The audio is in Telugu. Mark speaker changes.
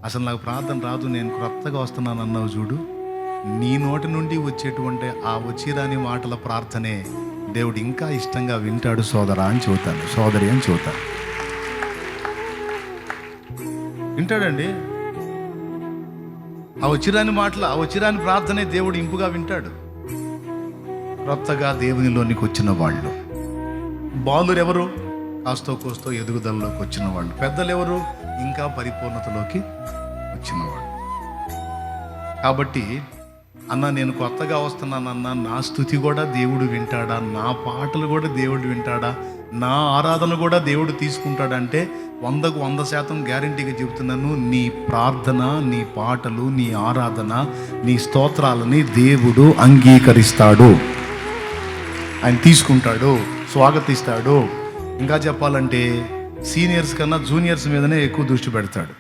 Speaker 1: అసలు నాకు ప్రార్థన రాదు, నేను క్రొత్తగా వస్తున్నాను అన్నావు చూడు, నీ నోటి నుండి వచ్చేటువంటి ఆ వచ్చిరాని మాటల ప్రార్థనే దేవుడు ఇంకా ఇష్టంగా వింటాడు సోదరా అని చెబుతాను, సోదరి అని చెబుతాను. వింటాడండి. ఆ వచ్చిరాని మాటలు, ఆ వచ్చిరాని ప్రార్థనే దేవుడు ఇంపుగా వింటాడు. క్రొత్తగా దేవునిలోనికి వచ్చిన వాళ్ళు. బాలురు ఎవరు? కాస్తో కోస్తో ఎదుగుదలలోకి వచ్చిన వాళ్ళు. పెద్దలు ఎవరు? ఇంకా పరిపూర్ణతలోకి వచ్చిన వాళ్ళు. కాబట్టి అన్న, నేను కొత్తగా వస్తున్నానన్నా, నా స్తుతి కూడా దేవుడు వింటాడా, నా పాటలు కూడా దేవుడు వింటాడా, నా ఆరాధన కూడా దేవుడు తీసుకుంటాడంటే 100కు 100% గ్యారంటీగా చెబుతున్నాను, నీ ప్రార్థన, నీ పాటలు, నీ ఆరాధన, నీ స్తోత్రాలని దేవుడు అంగీకరిస్తాడు. ఆయన తీసుకుంటాడు, స్వాగతిస్తాడు. ఇంకా చెప్పాలంటే సీనియర్స్ కన్నా జూనియర్స్ మీదనే ఎక్కువ దృష్టి పెడతాడు.